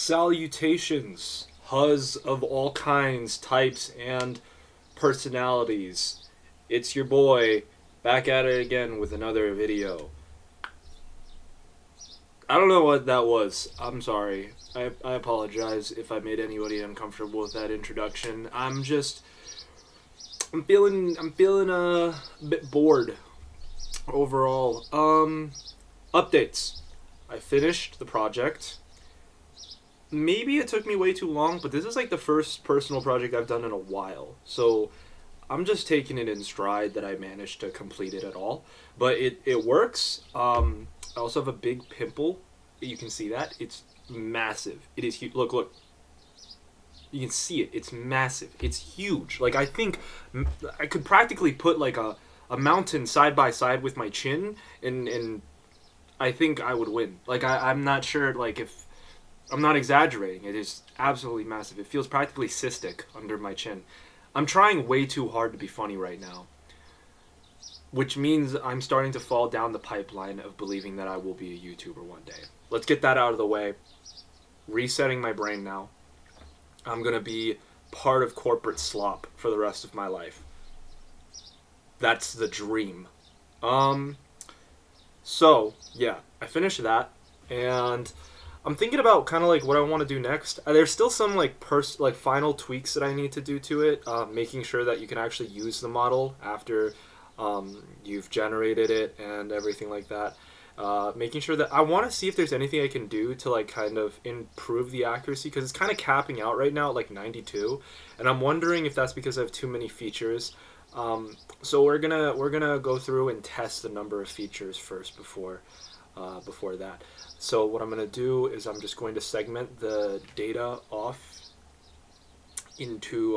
Salutations, huz of all kinds, types, and personalities. It's your boy, back at it again with another video. I don't know what that was. I'm sorry. I apologize if I made anybody uncomfortable with that introduction. I'm feeling a bit bored overall. Updates. I finished the project. Maybe it took me way too long, but this is like the first personal project I've done in a while. So I'm just taking it in stride that I managed to complete it at all. But it works. I also have a big pimple. You can see that. It's massive. It is huge. Look. You can see it. It's massive. It's huge. Like, I think I could practically put like a mountain side by side with my chin, and I think I would win. Like, I'm not sure, like, if I'm not exaggerating. It is absolutely massive. It feels practically cystic under my chin. I'm trying way too hard to be funny right now, which means I'm starting to fall down the pipeline of believing that I will be a YouTuber one day. Let's get that out of the way. Resetting my brain now. I'm going to be part of corporate slop for the rest of my life. That's the dream. So, yeah, I finished that, and I'm thinking about kind of like what I want to do next. There's still some like final tweaks that I need to do to it, making sure that you can actually use the model after you've generated it and everything like that. Making sure that I want to see if there's anything I can do to like kind of improve the accuracy, because it's kind of capping out right now at like 92, and I'm wondering if that's because I have too many features. So we're gonna go through and test the number of features first before that. So what I'm gonna do is I'm just going to segment the data off into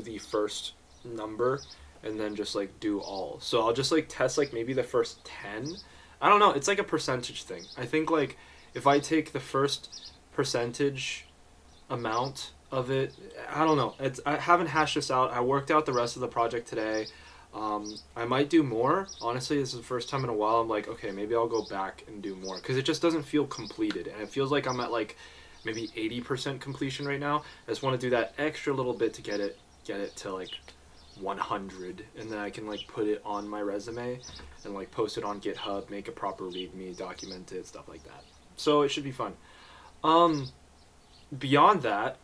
the first number, and then just like do all. So I'll just like test like maybe the first 10. I don't know, it's like a percentage thing. I think like if I take the first percentage amount of it, I don't know. I haven't hashed this out. I worked out the rest of the project today. I might do more. Honestly, this is the first time in a while I'm like, okay, maybe I'll go back and do more, because it just doesn't feel completed, and it feels like I'm at like maybe 80% completion right now. I just want to do that extra little bit to get it to like 100, and then I can like put it on my resume and like post it on GitHub, make a proper README, document it, stuff like that. So it should be fun. Beyond that,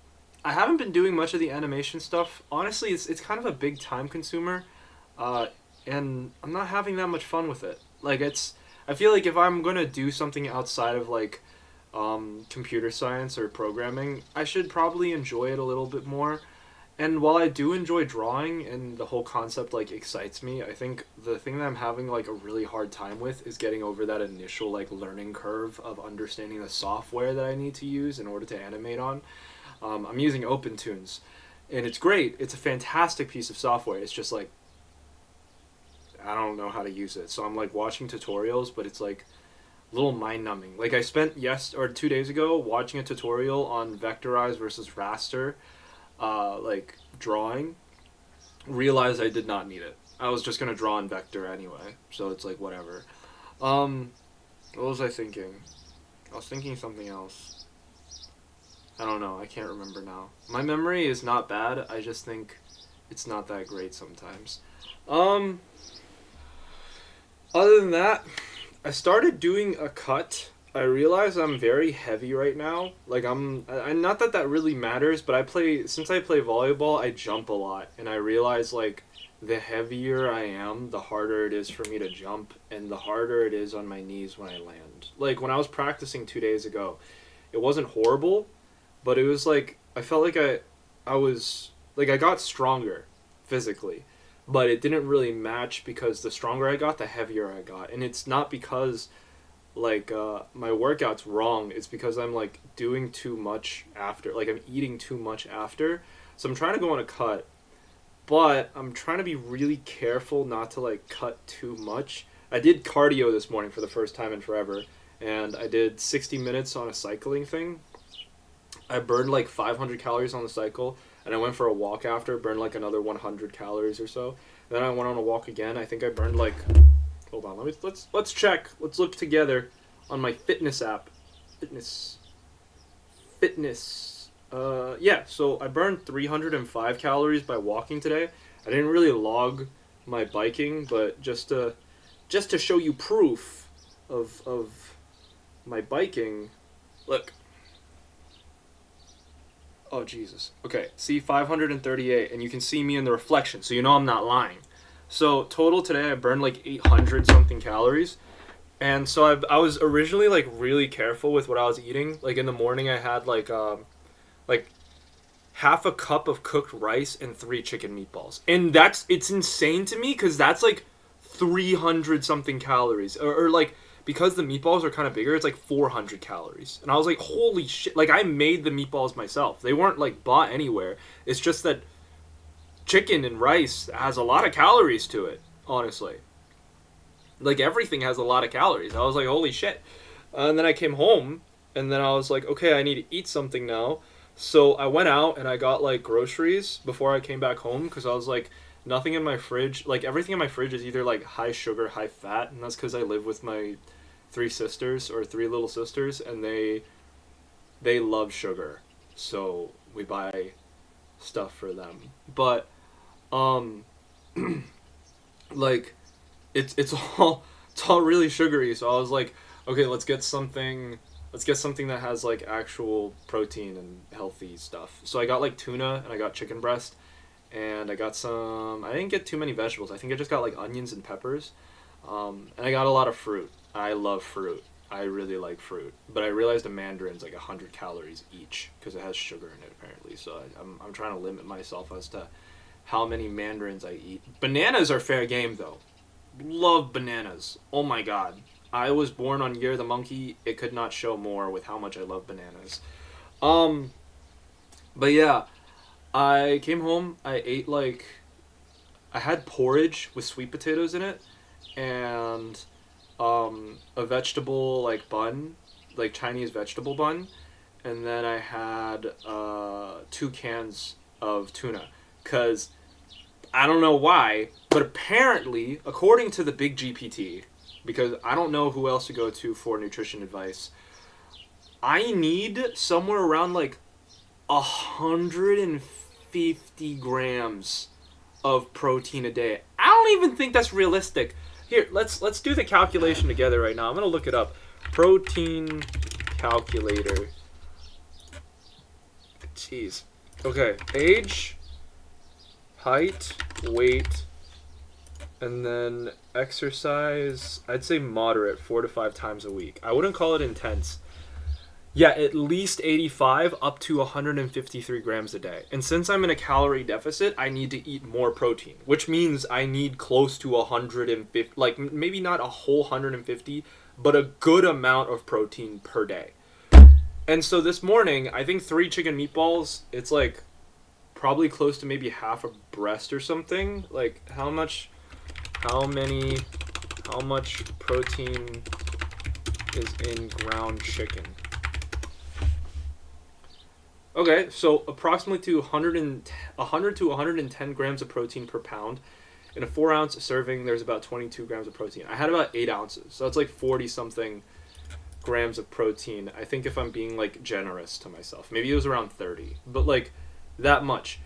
I haven't been doing much of the animation stuff. Honestly, it's kind of a big time consumer, and I'm not having that much fun with it. Like, I feel like if I'm gonna do something outside of like computer science or programming, I should probably enjoy it a little bit more. And while I do enjoy drawing and the whole concept like excites me, I think the thing that I'm having like a really hard time with is getting over that initial like learning curve of understanding the software that I need to use in order to animate on. I'm using OpenTunes, and it's great. It's a fantastic piece of software. It's just like I don't know how to use it, so I'm like watching tutorials, but it's like a little mind numbing. Like I spent 2 days ago watching a tutorial on vectorize versus raster. Like drawing, realized I did not need it. I was just gonna draw in vector anyway, so it's like whatever. What was I thinking? I was thinking something else. I don't know, I can't remember now. My memory is not bad, I just think it's not that great sometimes. Other than that, I started doing a cut. I realize I'm very heavy right now. Like I not that that really matters, but since I play volleyball, I jump a lot, and I realize like the heavier I am, the harder it is for me to jump, and the harder it is on my knees when I land. Like when I was practicing 2 days ago, it wasn't horrible, but it was like I felt like I was like I got stronger physically, but it didn't really match, because the stronger I got, the heavier I got, and it's not because like my workout's wrong. It's because I'm like doing too much after, like I'm eating too much after. So I'm trying to go on a cut, but I'm trying to be really careful not to like cut too much. I did cardio this morning for the first time in forever, and I did 60 minutes on a cycling thing. I burned like 500 calories on the cycle, and I went for a walk after, burned like another 100 calories or so. And then I went on a walk again. I think I burned like, hold on, let's check. Let's look together on my fitness app. Fitness fitness. Yeah, so I burned 305 calories by walking today. I didn't really log my biking, but just to show you proof of my biking. Look. Oh Jesus. Okay, see 538, and you can see me in the reflection, so you know I'm not lying. So total today, I burned like 800 something calories. And so I was originally like really careful with what I was eating. Like in the morning, I had like half a cup of cooked rice and 3 chicken meatballs, and it's insane to me because that's like 300 something calories, or like because the meatballs are kind of bigger, it's like 400 calories. And I was like, holy shit! Like I made the meatballs myself. They weren't like bought anywhere. It's just that chicken and rice has a lot of calories to it. Honestly, like everything has a lot of calories. I was like, holy shit. And then I came home, and then I was like, okay, I need to eat something now. So I went out and I got like groceries before I came back home because I was like, nothing in my fridge, like everything in my fridge is either like high sugar, high fat, and that's because I live with my three little sisters, and they love sugar, so we buy stuff for them. But um, like it's all really sugary. So I was like, okay, let's get something that has like actual protein and healthy stuff. So I got like tuna and I got chicken breast and I got some. I didn't get too many vegetables. I think I just got like onions and peppers. And I got a lot of fruit. I love fruit. I really like fruit. But I realized a mandarin's like 100 calories each because it has sugar in it apparently. So I'm trying to limit myself as to how many mandarins I eat. Bananas are fair game though. Love bananas. Oh my god. I was born on Year of the Monkey. It could not show more with how much I love bananas. Um, but yeah, I came home. I ate like I had porridge with sweet potatoes in it, and a vegetable like bun, like Chinese vegetable bun, and then I had 2 cans of tuna, cause I don't know why, but apparently, according to the big GPT, because I don't know who else to go to for nutrition advice, I need somewhere around like 150 grams of protein a day. I don't even think that's realistic. Here, let's do the calculation together right now. I'm gonna look it up. Protein calculator. Jeez. Okay. Age, height, weight, and then exercise. I'd say moderate, 4 to 5 times a week. I wouldn't call it intense. Yeah, at least 85 up to 153 grams a day. And since I'm in a calorie deficit, I need to eat more protein, which means I need close to 150, like maybe not a whole 150, but a good amount of protein per day. And so this morning, I think 3 chicken meatballs, it's like probably close to maybe half a breast or something. Like how much protein is in ground chicken? Okay, so approximately 100 to 110 grams of protein per pound. In a 4 ounce serving, there's about 22 grams of protein. I had about 8 ounces, so that's like 40 something grams of protein. I think if I'm being like generous to myself, maybe it was around 30, but like that much.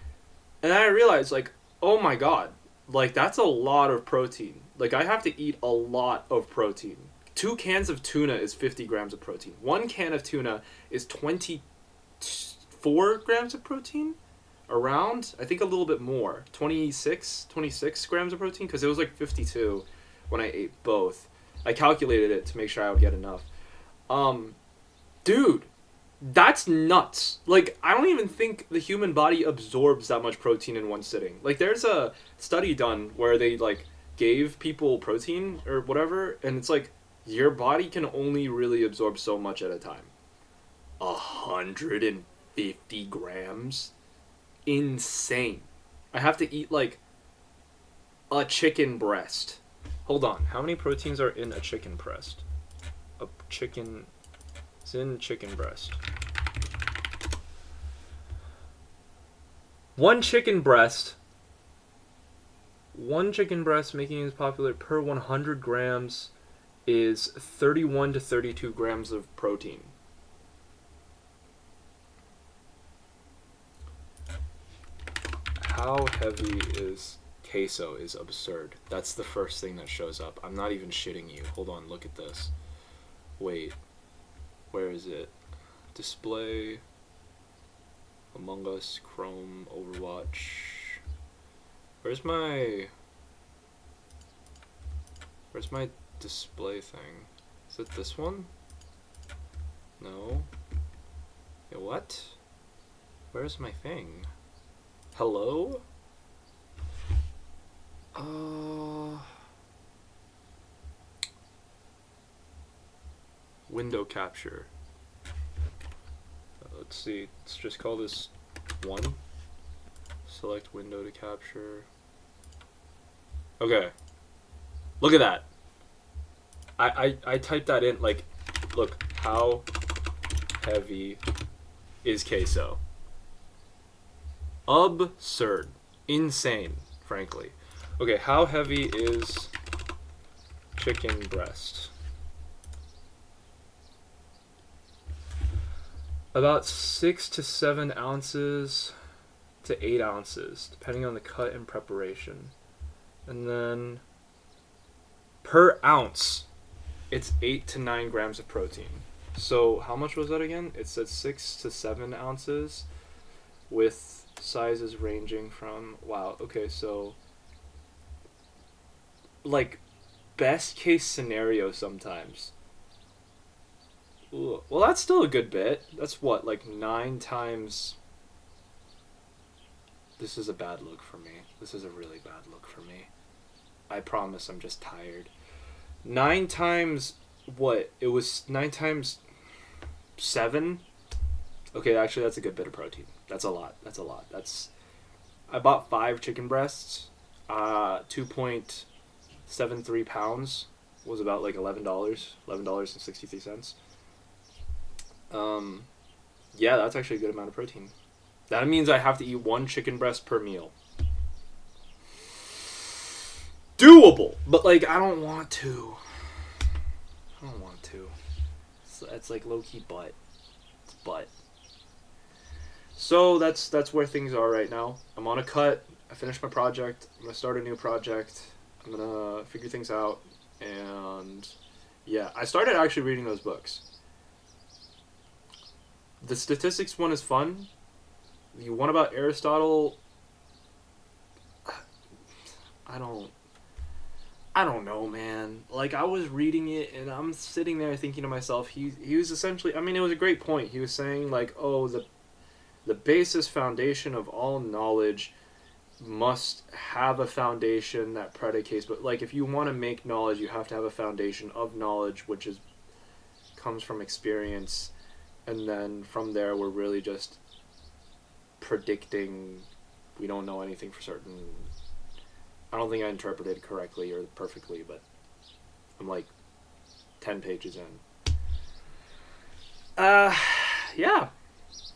And then I realized like, oh my god, like that's a lot of protein. Like I have to eat a lot of protein. 2 cans of tuna is 50 grams of protein. 1 can of tuna is 24 grams of protein, around, I think a little bit more, 26 grams of protein, because it was like 52 when I ate both. I calculated it to make sure I would get enough. Dude, that's nuts. Like I don't even think the human body absorbs that much protein in one sitting. Like there's a study done where they like gave people protein or whatever, and it's like your body can only really absorb so much at a time. 150 grams? Insane. I have to eat like a chicken breast. Hold on. How many proteins are in a chicken breast? It's in chicken breast. One chicken breast making it popular per 100 grams is 31 to 32 grams of protein. how heavy is queso is absurd. That's the first thing that shows up. I'm not even shitting you. Hold on, look at this. Wait. Where is it? Display. Among Us, Chrome, Overwatch. Where's my display thing? Is it this one? No. Yeah, what? Where's my thing? Hello? Window capture. Let's see. Let's just call this 1. Select window to capture. Okay. Look at that. I typed that in, like, look, how heavy is queso? Absurd. Insane, frankly. Okay, how heavy is chicken breast? About 6 to 7 ounces to 8 ounces, depending on the cut and preparation. And then per ounce, it's 8 to 9 grams of protein. So how much was that again? It said 6 to 7 ounces with sizes ranging from, wow, okay, so like best case scenario sometimes. Ooh, well, that's still a good bit. That's what, like 9 times. This is a bad look for me. This is a really bad look for me. I promise I'm just tired. 9 times what? It was 9 times 7? Okay, actually that's a good bit of protein. That's a lot. That's a lot. I bought 5 chicken breasts. 2.73 pounds was about like $11.63. Yeah, that's actually a good amount of protein. That means I have to eat 1 chicken breast per meal. Doable, but like I don't want to. It's like low key butt. It's butt. So that's where things are right now. I'm on a cut. I finished my project. I'm gonna start a new project. I'm gonna figure things out, and yeah, I started actually reading those books. The statistics one is fun. The one about Aristotle, I don't know, man. Like, I was reading it, and I'm sitting there thinking to myself, he was essentially, I mean, it was a great point. He was saying, like, oh, the basis foundation of all knowledge must have a foundation that predicates, but, like, if you want to make knowledge, you have to have a foundation of knowledge, which comes from experience, and then from there, we're really just predicting. We don't know anything for certain. I don't think I interpreted correctly or perfectly, but I'm like 10 pages in. Yeah.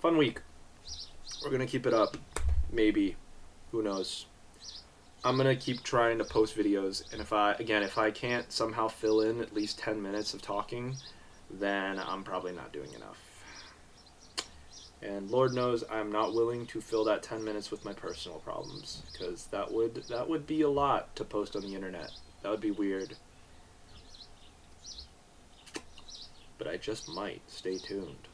Fun week. We're gonna keep it up. Maybe. Who knows? I'm gonna keep trying to post videos, and if I can't somehow fill in at least 10 minutes of talking, then I'm probably not doing enough. And Lord knows I'm not willing to fill that 10 minutes with my personal problems, because that would be a lot to post on the internet. That would be weird. But I just might. Stay tuned.